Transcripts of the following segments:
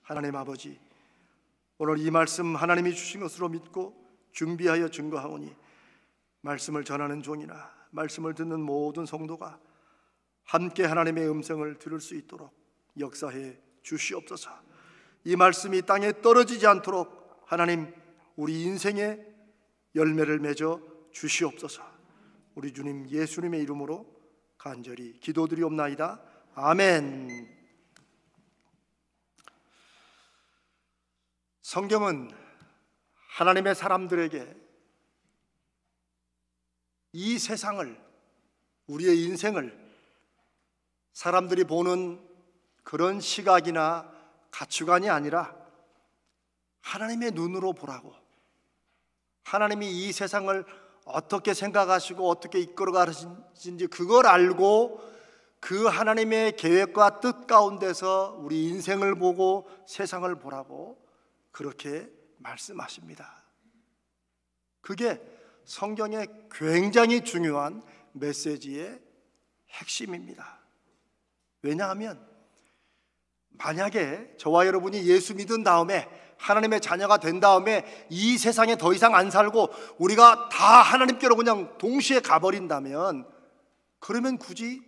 하나님 아버지, 오늘 이 말씀 하나님이 주신 것으로 믿고 준비하여 증거하오니 말씀을 전하는 종이나 말씀을 듣는 모든 성도가 함께 하나님의 음성을 들을 수 있도록 역사해 주시옵소서. 이 말씀이 땅에 떨어지지 않도록 하나님 우리 인생의 열매를 맺어 주시옵소서. 우리 주님 예수님의 이름으로 간절히 기도드리옵나이다. 아멘. 성경은 하나님의 사람들에게 이 세상을, 우리의 인생을 사람들이 보는 그런 시각이나 가치관이 아니라 하나님의 눈으로 보라고, 하나님이 이 세상을 어떻게 생각하시고 어떻게 이끌어 가시는지 그걸 알고 그 하나님의 계획과 뜻 가운데서 우리 인생을 보고 세상을 보라고 그렇게 말씀하십니다. 그게 성경의 굉장히 중요한 메시지의 핵심입니다. 왜냐하면 만약에 저와 여러분이 예수 믿은 다음에 하나님의 자녀가 된 다음에 이 세상에 더 이상 안 살고 우리가 다 하나님께로 그냥 동시에 가버린다면, 그러면 굳이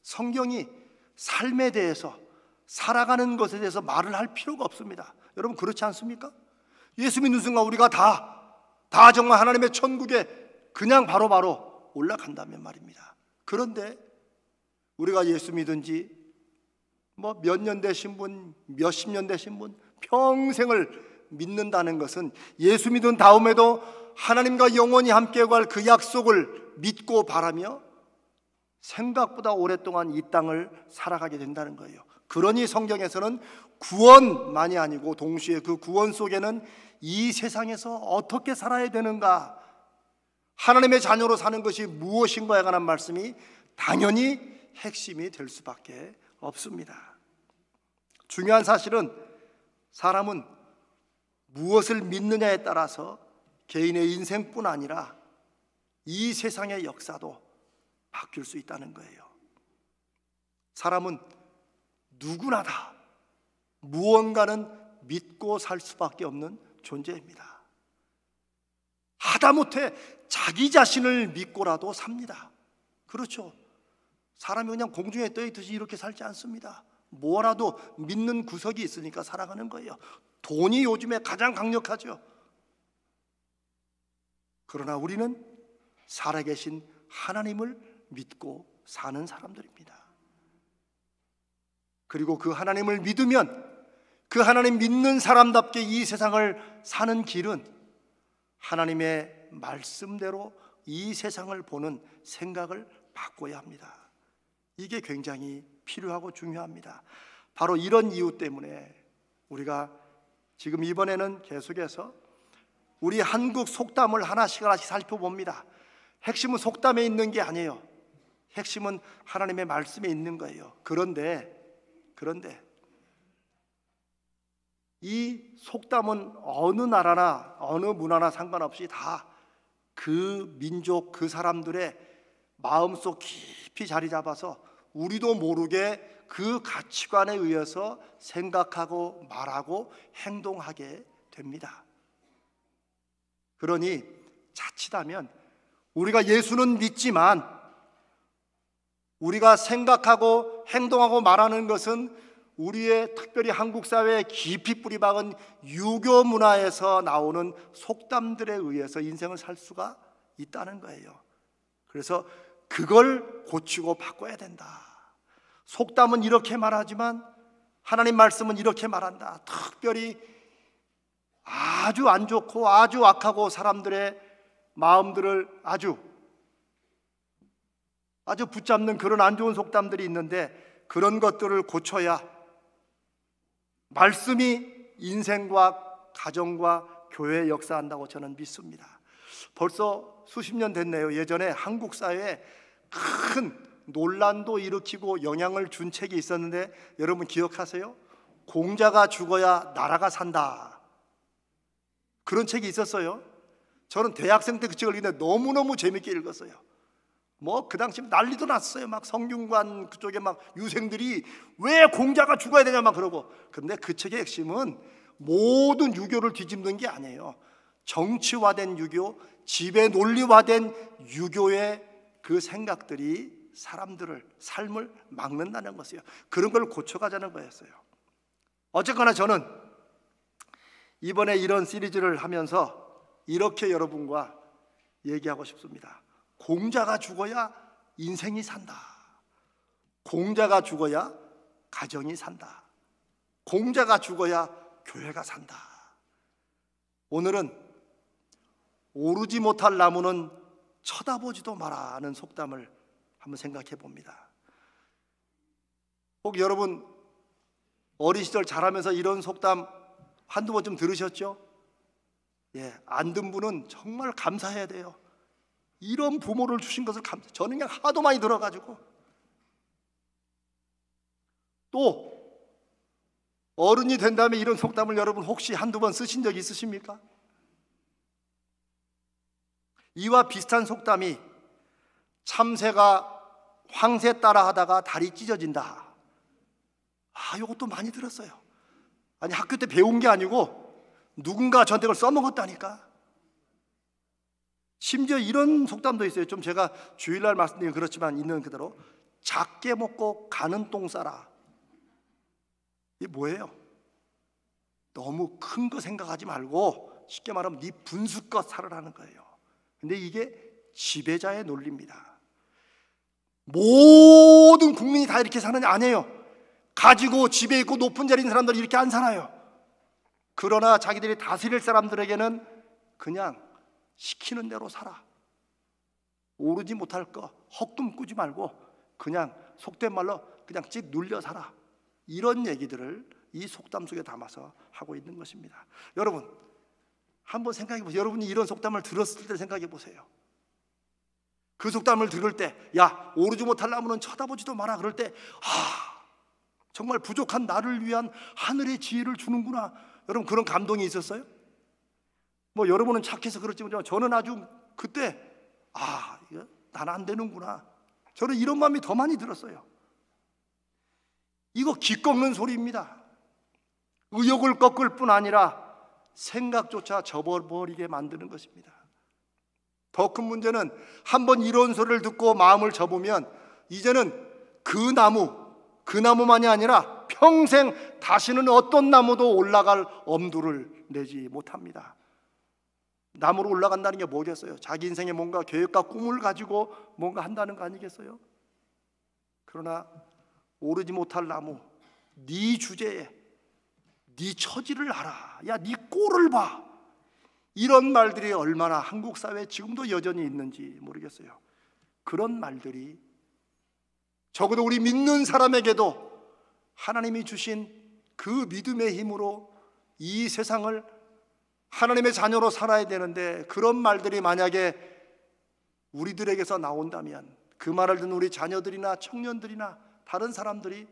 성경이 삶에 대해서, 살아가는 것에 대해서 말을 할 필요가 없습니다. 여러분 그렇지 않습니까? 예수 믿는 순간 우리가 다 정말 하나님의 천국에 그냥 바로바로 올라간다면 말입니다. 그런데 우리가 예수 믿은 지 몇 년 되신 분, 몇십 년 되신 분, 평생을 믿는다는 것은 예수 믿은 다음에도 하나님과 영원히 함께 갈 그 약속을 믿고 바라며 생각보다 오랫동안 이 땅을 살아가게 된다는 거예요. 그러니 성경에서는 구원만이 아니고 동시에 그 구원 속에는 이 세상에서 어떻게 살아야 되는가, 하나님의 자녀로 사는 것이 무엇인가에 관한 말씀이 당연히 핵심이 될 수밖에 없습니다. 중요한 사실은 사람은 무엇을 믿느냐에 따라서 개인의 인생뿐 아니라 이 세상의 역사도 바뀔 수 있다는 거예요. 사람은 누구나 다 무언가는 믿고 살 수밖에 없는 존재입니다. 하다못해 자기 자신을 믿고라도 삽니다. 그렇죠. 사람이 그냥 공중에 떠 있듯이 이렇게 살지 않습니다. 뭐라도 믿는 구석이 있으니까 살아가는 거예요. 돈이 요즘에 가장 강력하죠. 그러나 우리는 살아계신 하나님을 믿고 사는 사람들입니다. 그리고 그 하나님을 믿으면 그 하나님 믿는 사람답게 이 세상을 사는 길은 하나님의 말씀대로 이 세상을 보는 생각을 바꿔야 합니다. 이게 굉장히 필요하고 중요합니다. 바로 이런 이유 때문에 우리가 지금 이번에는 계속해서 우리 한국 속담을 하나씩 살펴봅니다. 핵심은 속담에 있는 게 아니에요. 핵심은 하나님의 말씀에 있는 거예요. 그런데 이 속담은 어느 나라나 어느 문화나 상관없이 다 그 민족, 그 사람들의 마음속 깊이 자리 잡아서 우리도 모르게 그 가치관에 의해서 생각하고 말하고 행동하게 됩니다. 그러니 자칫하면 우리가 예수는 믿지만 우리가 생각하고 행동하고 말하는 것은 우리의 특별히 한국 사회에 깊이 뿌리박은 유교 문화에서 나오는 속담들에 의해서 인생을 살 수가 있다는 거예요. 그래서 그걸 고치고 바꿔야 된다. 속담은 이렇게 말하지만 하나님 말씀은 이렇게 말한다. 특별히 아주 안 좋고 아주 악하고 사람들의 마음들을 아주 붙잡는 그런 안 좋은 속담들이 있는데, 그런 것들을 고쳐야 말씀이 인생과 가정과 교회에 역사한다고 저는 믿습니다. 벌써 수십 년 됐네요. 예전에 한국 사회에 큰 논란도 일으키고 영향을 준 책이 있었는데 여러분 기억하세요? 공자가 죽어야 나라가 산다. 그런 책이 있었어요. 저는 대학생 때 그 책을 읽는데 너무너무 재밌게 읽었어요. 뭐 그 당시 난리도 났어요. 막 성균관 그쪽에 막 유생들이 왜 공자가 죽어야 되냐 막 그러고. 근데 그 책의 핵심은 모든 유교를 뒤집는 게 아니에요. 정치화된 유교, 지배 논리화된 유교의 그 생각들이 사람들을, 삶을 막는다는 것이에요. 그런 걸 고쳐가자는 거였어요. 어쨌거나 저는 이번에 이런 시리즈를 하면서 이렇게 여러분과 얘기하고 싶습니다. 공자가 죽어야 인생이 산다. 공자가 죽어야 가정이 산다. 공자가 죽어야 교회가 산다. 오늘은 오르지 못할 나무는 쳐다보지도 마라는 속담을 한번 생각해 봅니다. 혹 여러분 어린 시절 자라면서 이런 속담 한두 번 좀 들으셨죠? 예, 안 든 분은 정말 감사해야 돼요. 이런 부모를 주신 것을 저는 그냥 하도 많이 들어가지고. 또 어른이 된 다음에 이런 속담을 여러분 혹시 한두 번 쓰신 적 있으십니까? 이와 비슷한 속담이 참새가 황새 따라 하다가 다리 찢어진다. 이것도 많이 들었어요. 아니 학교 때 배운 게 아니고 누군가 저한테 그걸 써먹었다니까. 심지어 이런 속담도 있어요. 좀 제가 주일날 말씀드리긴 그렇지만 있는 그대로 작게 먹고 가는 똥 싸라. 이게 뭐예요? 너무 큰 거 생각하지 말고 쉽게 말하면 네 분수껏 살으라는 거예요. 근데 이게 지배자의 논리입니다. 모든 국민이 다 이렇게 사느냐? 아니에요. 가지고 집에 있고 높은 자리에 있는 사람들이 이렇게 안 살아요. 그러나 자기들이 다스릴 사람들에게는 그냥 시키는 대로 살아. 오르지 못할 거 헛꿈 꾸지 말고 그냥 속된 말로 그냥 집 눌려 살아. 이런 얘기들을 이 속담 속에 담아서 하고 있는 것입니다. 여러분 한번 생각해 보세요. 여러분이 이런 속담을 들었을 때 생각해 보세요. 그 속담을 들을 때 야 오르지 못할 나무는 쳐다보지도 마라 그럴 때 정말 부족한 나를 위한 하늘의 지혜를 주는구나. 여러분 그런 감동이 있었어요? 뭐 여러분은 착해서 그렇지만 저는 아주 그때 이거 나는 안 되는구나. 저는 이런 마음이 더 많이 들었어요. 이거 기 꺾는 소리입니다. 의욕을 꺾을 뿐 아니라 생각조차 접어버리게 만드는 것입니다. 더 큰 문제는 한번 이런 소리를 듣고 마음을 접으면 이제는 그 나무만이 아니라 평생 다시는 어떤 나무도 올라갈 엄두를 내지 못합니다. 나무로 올라간다는 게 뭐겠어요? 자기 인생에 뭔가 계획과 꿈을 가지고 뭔가 한다는 거 아니겠어요? 그러나 오르지 못할 나무, 네 주제에 네 처지를 알아. 야, 네 꼴을 봐. 이런 말들이 얼마나 한국 사회에 지금도 여전히 있는지 모르겠어요. 그런 말들이 적어도 우리 믿는 사람에게도 하나님이 주신 그 믿음의 힘으로 이 세상을 하나님의 자녀로 살아야 되는데 그런 말들이 만약에 우리들에게서 나온다면 그 말을 듣는 우리 자녀들이나 청년들이나 다른 사람들이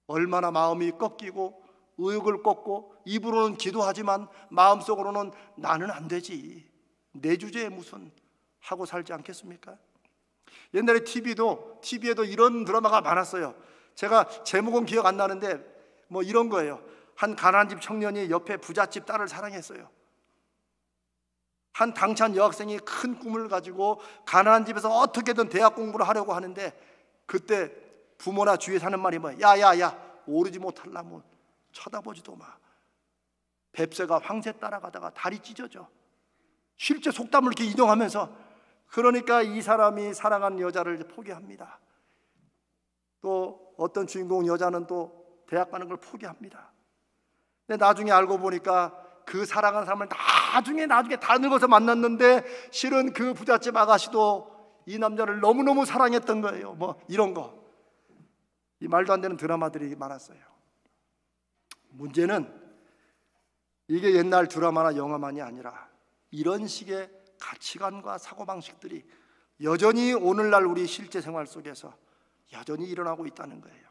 얼마나 마음이 꺾이고 의욕을 꺾고 입으로는 기도하지만 마음속으로는 나는 안 되지, 내 주제에 무슨 하고 살지 않겠습니까? 옛날에 TV에도 이런 드라마가 많았어요. 제가 제목은 기억 안 나는데 뭐 이런 거예요. 한 가난한 집 청년이 옆에 부잣집 딸을 사랑했어요. 한 당찬 여학생이 큰 꿈을 가지고 가난한 집에서 어떻게든 대학 공부를 하려고 하는데 그때 부모나 주위에 사는 말이 뭐야? 야야야, 오르지 못할 나무 쳐다보지도 마. 뱁새가 황새 따라가다가 다리 찢어져. 실제 속담을 이렇게 인용하면서, 그러니까 이 사람이 사랑한 여자를 포기합니다. 또 어떤 주인공 여자는 또 대학 가는 걸 포기합니다. 근데 나중에 알고 보니까 그 사랑하는 사람을 나중에 다 늙어서 만났는데 실은 그 부잣집 아가씨도 이 남자를 너무너무 사랑했던 거예요. 뭐 이런 거, 이 말도 안 되는 드라마들이 많았어요. 문제는 이게 옛날 드라마나 영화만이 아니라 이런 식의 가치관과 사고방식들이 여전히 오늘날 우리 실제 생활 속에서 여전히 일어나고 있다는 거예요.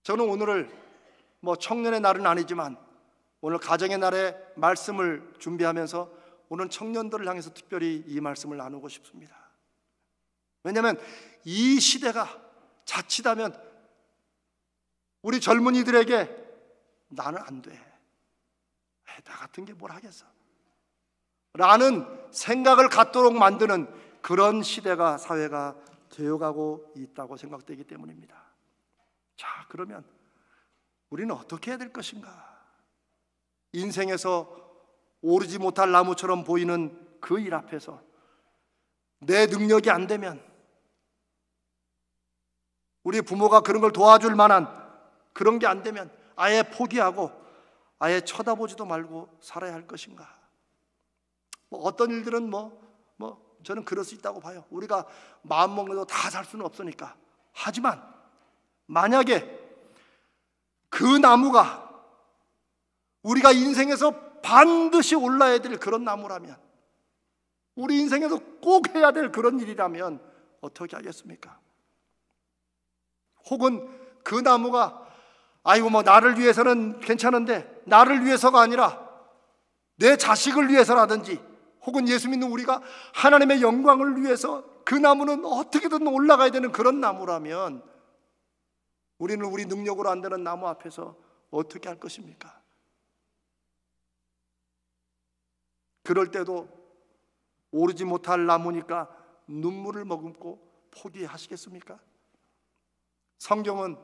저는 오늘을 뭐 청년의 날은 아니지만 오늘 가정의 날에 말씀을 준비하면서 오늘 청년들을 향해서 특별히 이 말씀을 나누고 싶습니다. 왜냐하면 이 시대가 자칫하면 우리 젊은이들에게 나는 안 돼, 나 같은 게 뭘 하겠어 라는 생각을 갖도록 만드는 그런 시대가, 사회가 되어가고 있다고 생각되기 때문입니다. 자, 그러면 우리는 어떻게 해야 될 것인가? 인생에서 오르지 못할 나무처럼 보이는 그 일 앞에서 내 능력이 안 되면, 우리 부모가 그런 걸 도와줄 만한 그런 게 안 되면 아예 포기하고 아예 쳐다보지도 말고 살아야 할 것인가? 어떤 일들은 저는 그럴 수 있다고 봐요. 우리가 마음먹는 거 다 살 수는 없으니까. 하지만 만약에 그 나무가 우리가 인생에서 반드시 올라야 될 그런 나무라면, 우리 인생에서 꼭 해야 될 그런 일이라면 어떻게 하겠습니까? 혹은 그 나무가 아이고 나를 위해서는 괜찮은데, 나를 위해서가 아니라 내 자식을 위해서라든지, 혹은 예수 믿는 우리가 하나님의 영광을 위해서 그 나무는 어떻게든 올라가야 되는 그런 나무라면, 우리는 우리 능력으로 안 되는 나무 앞에서 어떻게 할 것입니까? 그럴 때도 오르지 못할 나무니까 눈물을 머금고 포기하시겠습니까? 성경은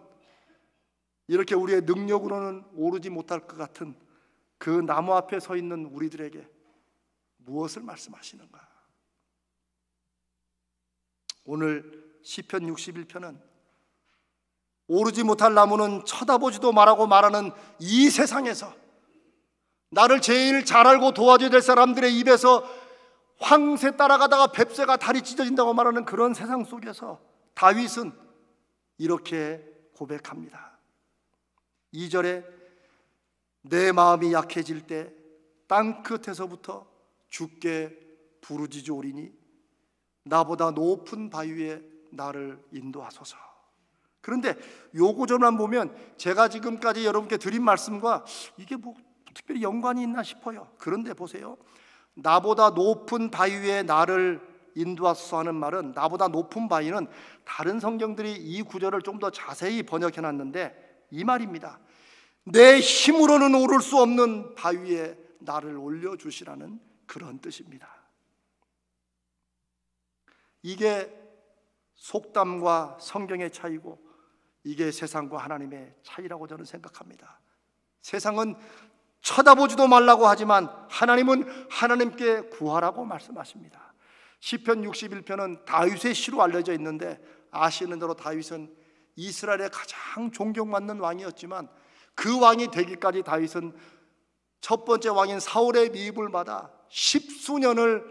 이렇게 우리의 능력으로는 오르지 못할 것 같은 그 나무 앞에 서 있는 우리들에게 무엇을 말씀하시는가? 오늘 시편 61편은 오르지 못할 나무는 쳐다보지도 말라고 말하는 이 세상에서, 나를 제일 잘 알고 도와줘야 될 사람들의 입에서 황새 따라가다가 뱁새가 다리 찢어진다고 말하는 그런 세상 속에서 다윗은 이렇게 고백합니다. 2절에 내 마음이 약해질 때 땅끝에서부터 주께 부르짖으오리니 나보다 높은 바위에 나를 인도하소서. 그런데 요 구절만 보면 제가 지금까지 여러분께 드린 말씀과 이게 특별히 연관이 있나 싶어요. 그런데 보세요, 나보다 높은 바위에 나를 인도하소서 하는 말은, 나보다 높은 바위는 다른 성경들이 이 구절을 좀 더 자세히 번역해 놨는데 이 말입니다. 내 힘으로는 오를 수 없는 바위에 나를 올려주시라는 그런 뜻입니다. 이게 속담과 성경의 차이고, 이게 세상과 하나님의 차이라고 저는 생각합니다. 세상은 쳐다보지도 말라고 하지만 하나님은 하나님께 구하라고 말씀하십니다. 시편 61편은 다윗의 시로 알려져 있는데, 아시는 대로 다윗은 이스라엘의 가장 존경받는 왕이었지만 그 왕이 되기까지 다윗은 첫 번째 왕인 사울의 미입을 받아 10수년을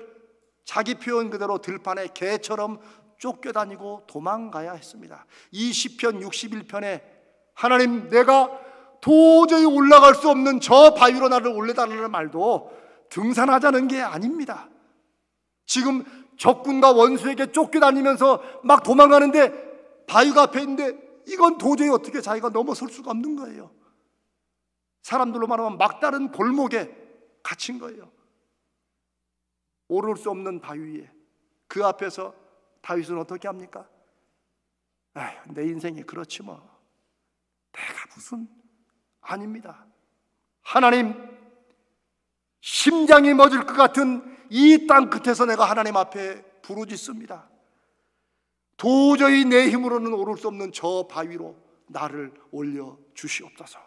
자기 표현 그대로 들판에 개처럼 쫓겨다니고 도망가야 했습니다. 이 시편 61편에 하나님, 내가 도저히 올라갈 수 없는 저 바위로 나를 올려달라는 말도 등산하자는 게 아닙니다. 지금 적군과 원수에게 쫓겨다니면서 막 도망가는데 바위가 앞에 있는데 이건 도저히 어떻게 자기가 넘어설 수가 없는 거예요. 사람들로 말하면 막다른 골목에 갇힌 거예요. 오를 수 없는 바위에, 그 앞에서 다윗은 어떻게 합니까? 내 인생이 그렇지 뭐, 내가 무슨, 아닙니다. 하나님, 심장이 멎을 것 같은 이 땅 끝에서 내가 하나님 앞에 부르짖습니다. 도저히 내 힘으로는 오를 수 없는 저 바위로 나를 올려 주시옵소서.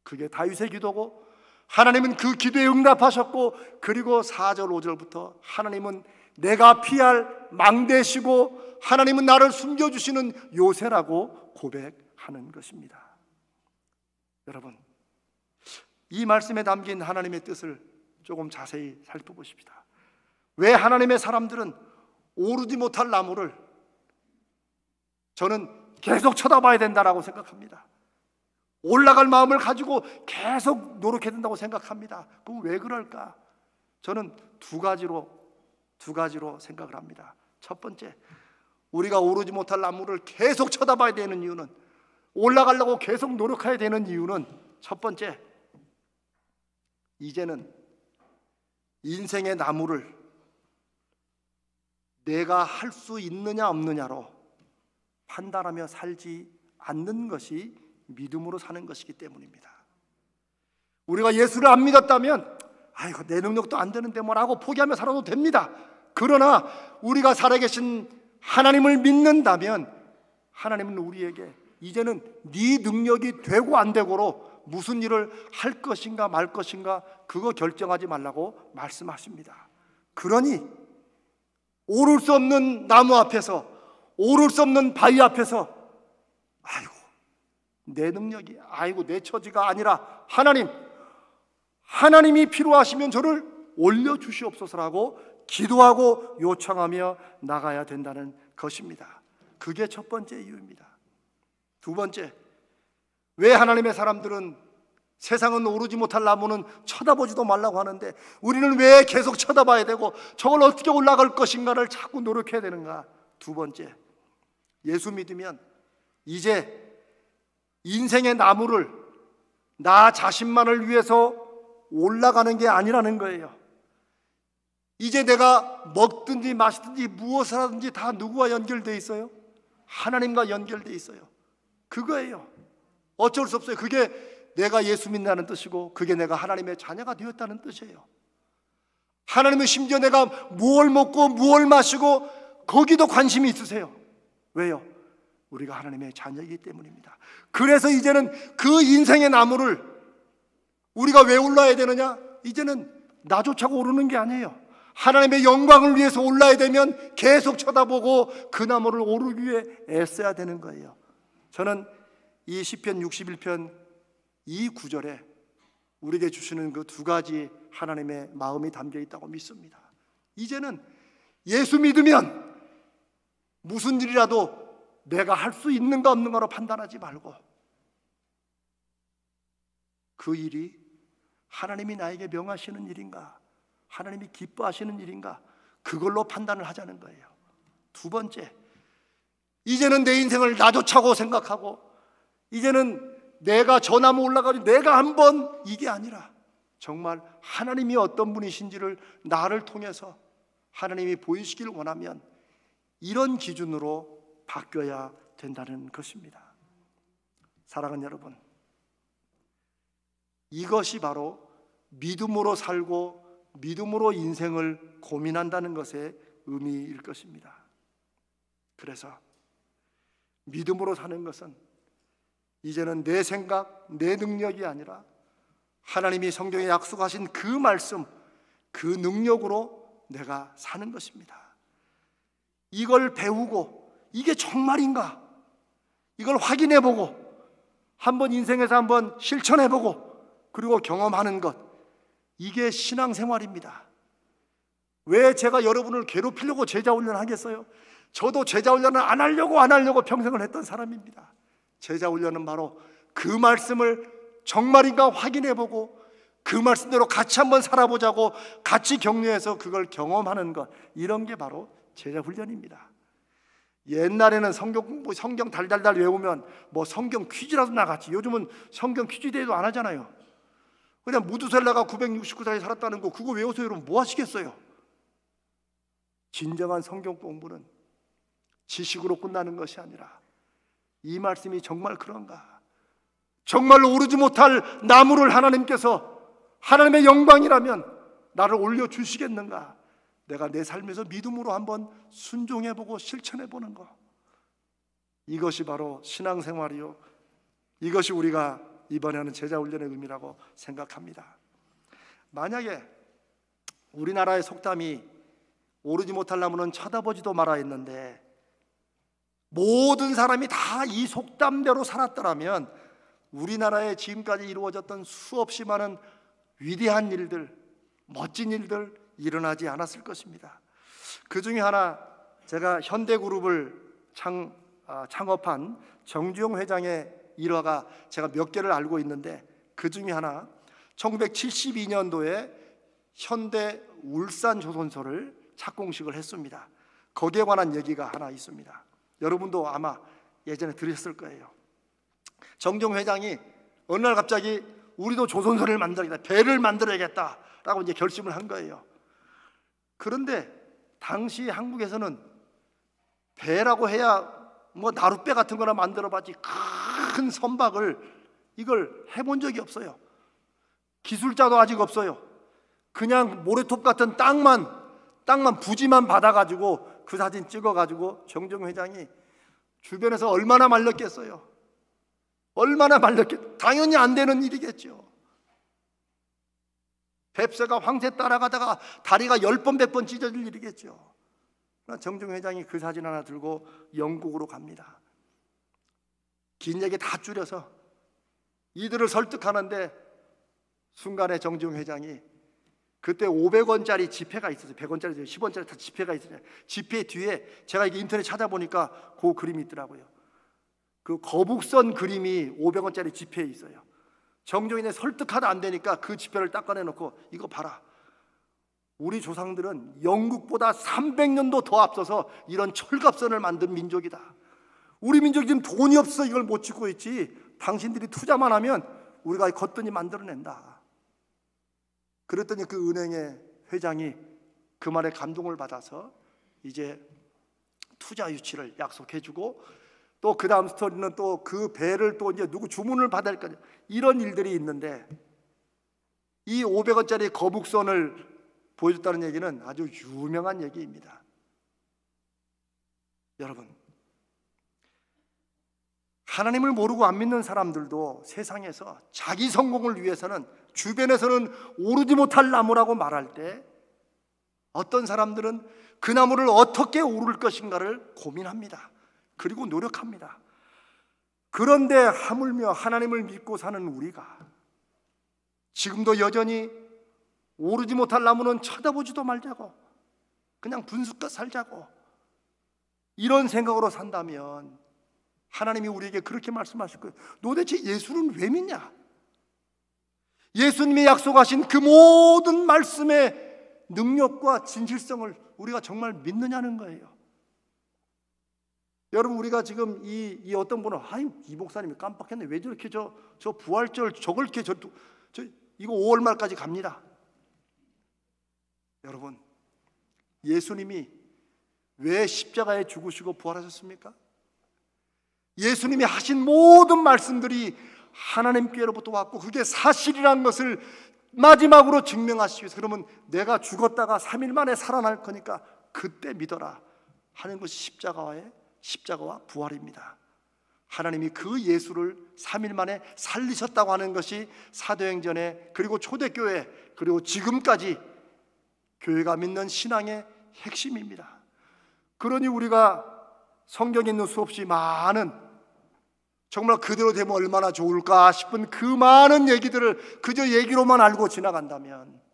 그게 다윗의 기도고, 하나님은 그 기도에 응답하셨고, 그리고 4절 5절부터 하나님은 내가 피할 망대시고 하나님은 나를 숨겨주시는 요새라고 고백하는 것입니다. 여러분, 이 말씀에 담긴 하나님의 뜻을 조금 자세히 살펴보십시다. 왜 하나님의 사람들은 오르지 못할 나무를 저는 계속 쳐다봐야 된다라고 생각합니다. 올라갈 마음을 가지고 계속 노력해야 된다고 생각합니다. 그럼 왜 그럴까? 저는 두 가지로 생각을 합니다. 첫 번째, 우리가 오르지 못할 나무를 계속 쳐다봐야 되는 이유는, 올라가려고 계속 노력해야 되는 이유는, 첫 번째, 이제는 인생의 나무를 내가 할 수 있느냐 없느냐로 판단하며 살지 않는 것이 믿음으로 사는 것이기 때문입니다. 우리가 예수를 안 믿었다면 아이고 내 능력도 안 되는데 뭐라고 포기하며 살아도 됩니다. 그러나 우리가 살아계신 하나님을 믿는다면 하나님은 우리에게 이제는 네 능력이 되고 안 되고로 무슨 일을 할 것인가 말 것인가 그거 결정하지 말라고 말씀하십니다. 그러니 오를 수 없는 나무 앞에서, 오를 수 없는 바위 앞에서 아이고 내 능력이, 아이고 내 처지가 아니라 하나님이 필요하시면 저를 올려주시옵소서라고 기도하고 요청하며 나가야 된다는 것입니다. 그게 첫 번째 이유입니다. 두 번째, 왜 하나님의 사람들은 세상은 오르지 못할 나무는 쳐다보지도 말라고 하는데 우리는 왜 계속 쳐다봐야 되고 저걸 어떻게 올라갈 것인가를 자꾸 노력해야 되는가? 두 번째, 예수 믿으면 이제 인생의 나무를 나 자신만을 위해서 올라가는 게 아니라는 거예요. 이제 내가 먹든지 마시든지 무엇을 하든지 다 누구와 연결되어 있어요? 하나님과 연결되어 있어요. 그거예요. 어쩔 수 없어요. 그게 내가 예수 믿는다는 뜻이고 그게 내가 하나님의 자녀가 되었다는 뜻이에요. 하나님은 심지어 내가 무엇을 먹고 무엇을 마시고 거기도 관심이 있으세요. 왜요? 우리가 하나님의 자녀이기 때문입니다. 그래서 이제는 그 인생의 나무를 우리가 왜 올라야 되느냐? 이제는 나조차고 오르는 게 아니에요. 하나님의 영광을 위해서 올라야 되면 계속 쳐다보고 그 나무를 오르기 위해 애써야 되는 거예요. 저는 이 시편 61편 이 구절에 우리에게 주시는 그 두 가지 하나님의 마음이 담겨 있다고 믿습니다. 이제는 예수 믿으면 무슨 일이라도 내가 할 수 있는가 없는가로 판단하지 말고 그 일이 하나님이 나에게 명하시는 일인가, 하나님이 기뻐하시는 일인가, 그걸로 판단을 하자는 거예요. 두 번째, 이제는 내 인생을 나조차고 생각하고 이제는 내가 저 나무 올라가서 내가 한번 이게 아니라 정말 하나님이 어떤 분이신지를 나를 통해서 하나님이 보이시길 원하면 이런 기준으로 바뀌어야 된다는 것입니다. 사랑하는 여러분, 이것이 바로 믿음으로 살고 믿음으로 인생을 고민한다는 것의 의미일 것입니다. 그래서 믿음으로 사는 것은 이제는 내 생각, 내 능력이 아니라 하나님이 성경에 약속하신 그 말씀, 그 능력으로 내가 사는 것입니다. 이걸 배우고 이게 정말인가? 이걸 확인해보고 한번 인생에서 한번 실천해보고 그리고 경험하는 것, 이게 신앙생활입니다. 왜 제가 여러분을 괴롭히려고 제자훈련 하겠어요? 저도 제자훈련을 안 하려고 평생을 했던 사람입니다. 제자훈련은 바로 그 말씀을 정말인가 확인해보고 그 말씀대로 같이 한번 살아보자고 같이 격려해서 그걸 경험하는 것, 이런 게 바로 제자훈련입니다. 옛날에는 성경 공부, 성경 달달달 외우면 뭐 성경 퀴즈라도 나갔지. 요즘은 성경 퀴즈 대회도 안 하잖아요. 그냥 무두셀라가 969살에 살았다는 거 그거 외워서 여러분 뭐 하시겠어요? 진정한 성경 공부는 지식으로 끝나는 것이 아니라 이 말씀이 정말 그런가? 정말로 오르지 못할 나무를 하나님께서 하나님의 영광이라면 나를 올려주시겠는가? 내가 내 삶에서 믿음으로 한번 순종해보고 실천해보는 거, 이것이 바로 신앙생활이요, 이것이 우리가 이번에 하는 제자훈련의 의미라고 생각합니다. 만약에 우리나라의 속담이 오르지 못할 나무는 쳐다보지도 마라 했는데 모든 사람이 다 이 속담대로 살았더라면 우리나라에 지금까지 이루어졌던 수없이 많은 위대한 일들, 멋진 일들 일어나지 않았을 것입니다. 그 중에 하나, 제가 현대그룹을 창업한 정주영 회장의 일화가 제가 몇 개를 알고 있는데 그 중에 하나, 1972년도에 현대 울산조선소를 착공식을 했습니다. 거기에 관한 얘기가 하나 있습니다. 여러분도 아마 예전에 들으셨을 거예요. 정종 회장이 어느 날 갑자기 우리도 조선소를 만들어야겠다, 배를 만들어야겠다라고 이제 결심을 한 거예요. 그런데 당시 한국에서는 배라고 해야 뭐 나룻배 같은 거나 만들어봤지 큰 선박을 이걸 해본 적이 없어요. 기술자도 아직 없어요. 그냥 모래톱 같은 땅만 부지만 받아가지고 그 사진 찍어가지고 정종 회장이 주변에서 얼마나 말렸겠어요. 얼마나 말렸겠. 당연히 안 되는 일이겠죠. 뱁새가 황새 따라가다가 다리가 10번 100번 찢어질 일이겠죠. 정종 회장이 그 사진 하나 들고 영국으로 갑니다. 긴 얘기 다 줄여서 이들을 설득하는데 순간에 정종 회장이 그때 500원짜리 지폐가 있었어요. 100원짜리, 10원짜리 다 지폐가 있었어요. 지폐 뒤에 제가 이게 인터넷 찾아보니까 그 그림이 있더라고요. 그 거북선 그림이 500원짜리 지폐에 있어요. 정종이네 설득하다 안 되니까 그 지폐를 딱 꺼내놓고 이거 봐라. 우리 조상들은 영국보다 300년도 더 앞서서 이런 철갑선을 만든 민족이다. 우리 민족이 지금 돈이 없어 이걸 못 짓고 있지. 당신들이 투자만 하면 우리가 거뜬히 만들어낸다. 그랬더니 그 은행의 회장이 그 말에 감동을 받아서 이제 투자 유치를 약속해주고 또 그 다음 스토리는 또 그 배를 또 이제 누구 주문을 받을 거냐 이런 일들이 있는데 이 500원짜리 거북선을 보여줬다는 얘기는 아주 유명한 얘기입니다. 여러분, 하나님을 모르고 안 믿는 사람들도 세상에서 자기 성공을 위해서는 주변에서는 오르지 못할 나무라고 말할 때 어떤 사람들은 그 나무를 어떻게 오를 것인가를 고민합니다. 그리고 노력합니다. 그런데 하물며 하나님을 믿고 사는 우리가 지금도 여전히 오르지 못할 나무는 쳐다보지도 말자고 그냥 분수껏 살자고 이런 생각으로 산다면 하나님이 우리에게 그렇게 말씀하실 거예요. 도대체 예수는 왜 믿냐? 예수님이 약속하신 그 모든 말씀의 능력과 진실성을 우리가 정말 믿느냐는 거예요. 여러분, 우리가 지금 이 어떤 분은 아유 이 목사님이 깜빡했네. 왜 저렇게 저 부활절 저걸 이렇게 저 이거 5월 말까지 갑니다. 여러분, 예수님이 왜 십자가에 죽으시고 부활하셨습니까? 예수님이 하신 모든 말씀들이 하나님께로부터 왔고 그게 사실이라는 것을 마지막으로 증명하시기 위해서 그러면 내가 죽었다가 3일 만에 살아날 거니까 그때 믿어라 하는 것이 십자가와 부활입니다. 하나님이 그 예수를 3일 만에 살리셨다고 하는 것이 사도행전에 그리고 초대교회 그리고 지금까지 교회가 믿는 신앙의 핵심입니다. 그러니 우리가 성경에 있는 수없이 많은 정말 그대로 되면 얼마나 좋을까 싶은 그 많은 얘기들을 그저 얘기로만 알고 지나간다면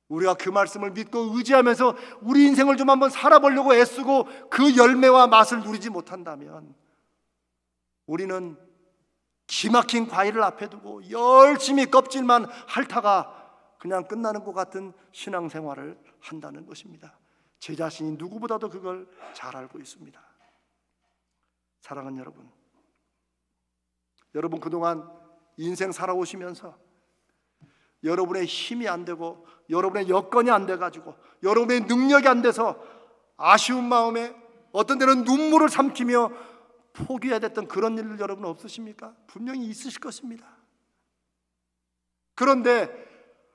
우리가 그 말씀을 믿고 의지하면서 우리 인생을 좀 한번 살아보려고 애쓰고 그 열매와 맛을 누리지 못한다면 우리는 기막힌 과일을 앞에 두고 열심히 껍질만 핥다가 그냥 끝나는 것 같은 신앙생활을 한다는 것입니다. 제 자신이 누구보다도 그걸 잘 알고 있습니다. 사랑하는 여러분, 여러분 그동안 인생 살아오시면서 여러분의 힘이 안 되고 여러분의 여건이 안 돼가지고 여러분의 능력이 안 돼서 아쉬운 마음에 어떤 때는 눈물을 삼키며 포기해야 됐던 그런 일들 여러분 없으십니까? 분명히 있으실 것입니다. 그런데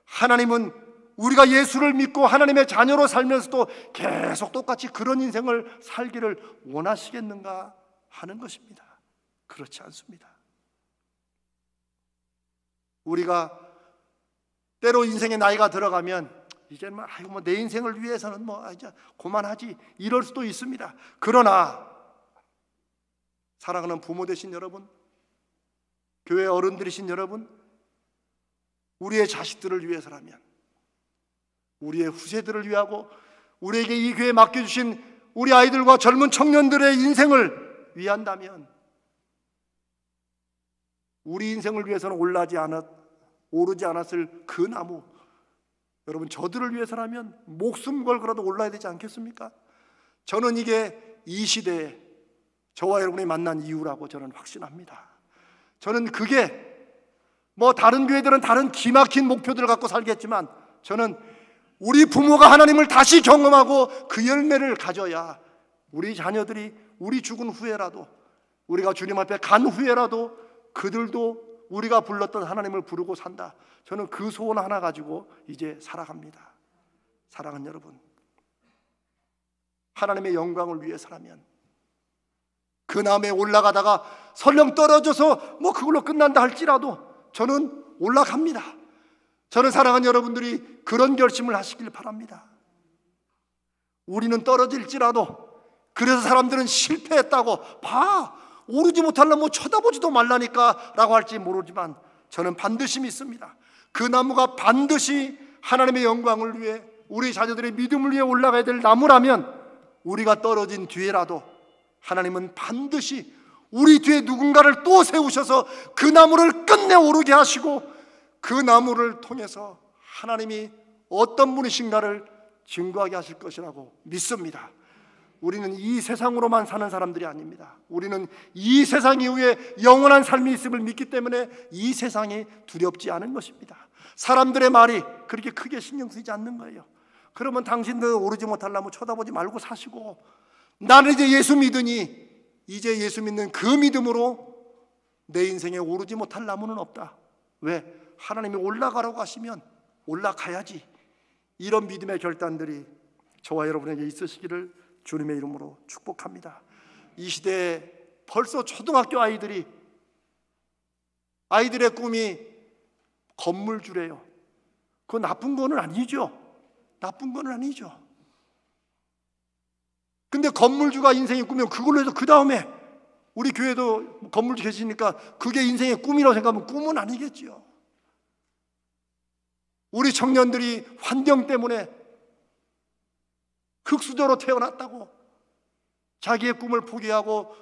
하나님은 우리가 예수를 믿고 하나님의 자녀로 살면서도 계속 똑같이 그런 인생을 살기를 원하시겠는가 하는 것입니다. 그렇지 않습니다. 우리가 때로 인생의 나이가 들어가면 이제 내 인생을 위해서는 이제 그만하지 이럴 수도 있습니다. 그러나 사랑하는 부모 되신 여러분, 교회 어른들이신 여러분, 우리의 자식들을 위해서라면, 우리의 후세들을 위하고 우리에게 이 교회에 맡겨주신 우리 아이들과 젊은 청년들의 인생을 위한다면 우리 인생을 위해서는 오르지 않았을 그 나무, 여러분 저들을 위해서라면 목숨 걸고라도 올라야 되지 않겠습니까? 저는 이게 이 시대에 저와 여러분이 만난 이유라고 저는 확신합니다. 저는 그게 다른 교회들은 다른 기막힌 목표들을 갖고 살겠지만 저는 우리 부모가 하나님을 다시 경험하고 그 열매를 가져야 우리 자녀들이 우리 죽은 후에라도, 우리가 주님 앞에 간 후에라도 그들도 우리가 불렀던 하나님을 부르고 산다. 저는 그 소원 하나 가지고 이제 살아갑니다. 사랑하는 여러분, 하나님의 영광을 위해서라면 그 나무에 올라가다가 설령 떨어져서 뭐 그걸로 끝난다 할지라도 저는 올라갑니다. 저는 사랑하는 여러분들이 그런 결심을 하시길 바랍니다. 우리는 떨어질지라도, 그래서 사람들은 실패했다고, 봐 오르지 못하려면 뭐 쳐다보지도 말라니까 라고 할지 모르지만 저는 반드시 믿습니다. 그 나무가 반드시 하나님의 영광을 위해, 우리 자녀들의 믿음을 위해 올라가야 될 나무라면 우리가 떨어진 뒤에라도 하나님은 반드시 우리 뒤에 누군가를 또 세우셔서 그 나무를 끝내 오르게 하시고 그 나무를 통해서 하나님이 어떤 분이신가를 증거하게 하실 것이라고 믿습니다. 우리는 이 세상으로만 사는 사람들이 아닙니다. 우리는 이 세상 이후에 영원한 삶이 있음을 믿기 때문에 이 세상이 두렵지 않은 것입니다. 사람들의 말이 그렇게 크게 신경 쓰이지 않는 거예요. 그러면 당신들 오르지 못하려면 쳐다보지 말고 사시고, 나는 이제 예수 믿으니 이제 예수 믿는 그 믿음으로 내 인생에 오르지 못할 나무는 없다. 왜? 하나님이 올라가라고 하시면 올라가야지. 이런 믿음의 결단들이 저와 여러분에게 있으시기를 주님의 이름으로 축복합니다. 이 시대에 벌써 초등학교 아이들의 꿈이 건물주래요. 그거 나쁜 거는 아니죠. 나쁜 거는 아니죠. 근데 건물주가 인생의 꿈이면 그걸로 해서 그 다음에, 우리 교회도 건물주 계시니까 그게 인생의 꿈이라고 생각하면 꿈은 아니겠지요. 우리 청년들이 환경 때문에 흙수저로 태어났다고 자기의 꿈을 포기하고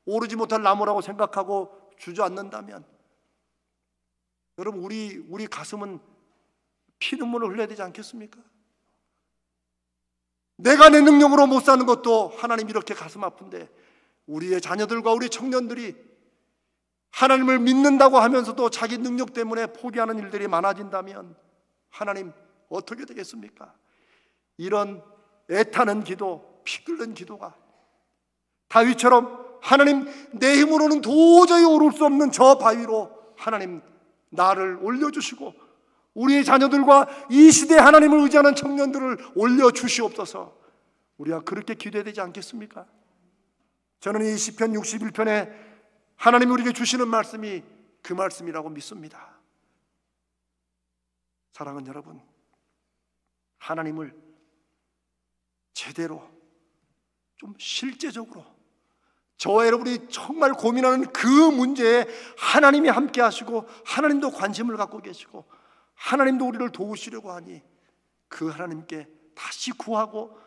오르지 못할 나무라고 생각하고 주저앉는다면, 여러분 우리 가슴은 피눈물을 흘려야 되지 않겠습니까? 내가 내 능력으로 못 사는 것도 하나님 이렇게 가슴 아픈데, 우리의 자녀들과 우리 청년들이 하나님을 믿는다고 하면서도 자기 능력 때문에 포기하는 일들이 많아진다면 하나님 어떻게 되겠습니까? 이런 애타는 기도, 피 끓는 기도가 다윗처럼 하나님 내 힘으로는 도저히 오를 수 없는 저 바위로 하나님 나를 올려주시고 우리의 자녀들과 이 시대에 하나님을 의지하는 청년들을 올려주시옵소서. 우리가 그렇게 기도해야 되지 않겠습니까? 저는 이 시편 61편에 하나님이 우리에게 주시는 말씀이 그 말씀이라고 믿습니다. 사랑하는 여러분, 하나님을 제대로 좀 실제적으로 저와 여러분이 정말 고민하는 그 문제에 하나님이 함께 하시고 하나님도 관심을 갖고 계시고 하나님도 우리를 도우시려고 하니 그 하나님께 다시 구하고,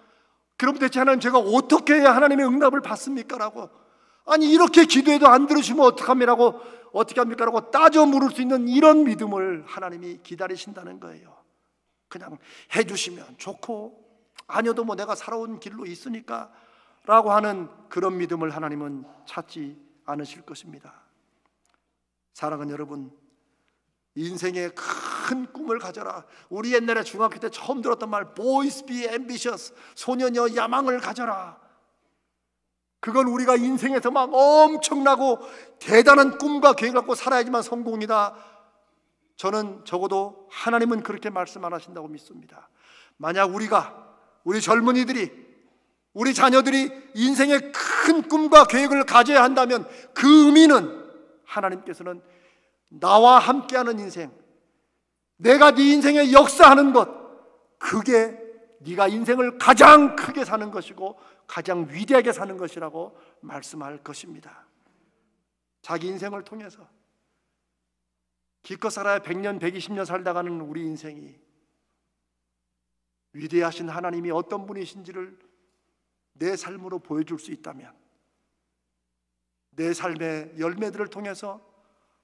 그럼 대체 하나님 제가 어떻게 해야 하나님의 응답을 받습니까? 라고, 아니 이렇게 기도해도 안 들으시면 어떻게 합니까? 라고 따져 물을 수 있는 이런 믿음을 하나님이 기다리신다는 거예요. 그냥 해주시면 좋고 아니어도 뭐 내가 살아온 길로 있으니까 라고 하는 그런 믿음을 하나님은 찾지 않으실 것입니다. 사랑하는 여러분, 인생의 큰 꿈을 가져라. 우리 옛날에 중학교 때 처음 들었던 말, Boys be ambitious, 소년여 야망을 가져라. 그건 우리가 인생에서 막 엄청나고 대단한 꿈과 계획을 갖고 살아야지만 성공이다. 저는 적어도 하나님은 그렇게 말씀 안 하신다고 믿습니다. 만약 우리 젊은이들이, 우리 자녀들이 인생의 큰 꿈과 계획을 가져야 한다면 그 의미는 하나님께서는 나와 함께하는 인생, 내가 네 인생에 역사하는 것, 그게 네가 인생을 가장 크게 사는 것이고 가장 위대하게 사는 것이라고 말씀할 것입니다. 자기 인생을 통해서 기껏 살아야 100년, 120년 살다가는 우리 인생이 위대하신 하나님이 어떤 분이신지를 내 삶으로 보여줄 수 있다면, 내 삶의 열매들을 통해서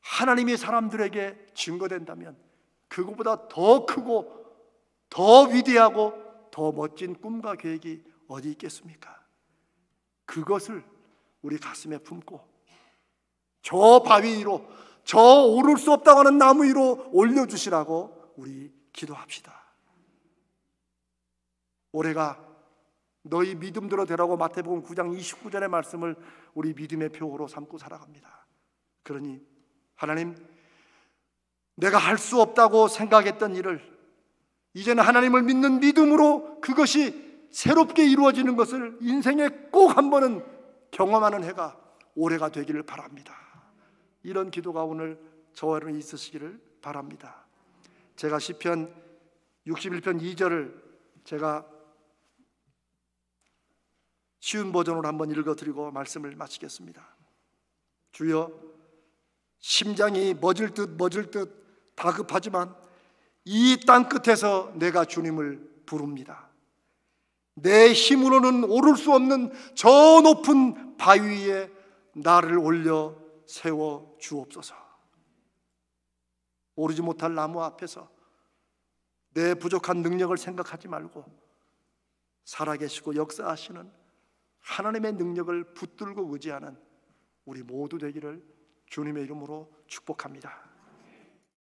하나님이 사람들에게 증거된다면 그것보다 더 크고 더 위대하고 더 멋진 꿈과 계획이 어디 있겠습니까? 그것을 우리 가슴에 품고 저 바위 위로, 저 오를 수 없다고 하는 나무 위로 올려주시라고 우리 기도합시다. 올해가 너희 믿음대로 되라고 마태복음 9장 29절의 말씀을 우리 믿음의 표어로 삼고 살아갑니다. 그러니 하나님, 내가 할 수 없다고 생각했던 일을 이제는 하나님을 믿는 믿음으로 그것이 새롭게 이루어지는 것을 인생에 꼭 한 번은 경험하는 해가 올해가 되기를 바랍니다. 이런 기도가 오늘 저와 여러분이 있으시기를 바랍니다. 제가 시편 61편 2절을 제가 쉬운 버전으로 한번 읽어드리고 말씀을 마치겠습니다. 주여, 심장이 멎을 듯 다급하지만 이 땅 끝에서 내가 주님을 부릅니다. 내 힘으로는 오를 수 없는 저 높은 바위 위에 나를 올려 세워 주옵소서. 오르지 못할 나무 앞에서 내 부족한 능력을 생각하지 말고 살아계시고 역사하시는 하나님의 능력을 붙들고 의지하는 우리 모두 되기를 주님의 이름으로 축복합니다.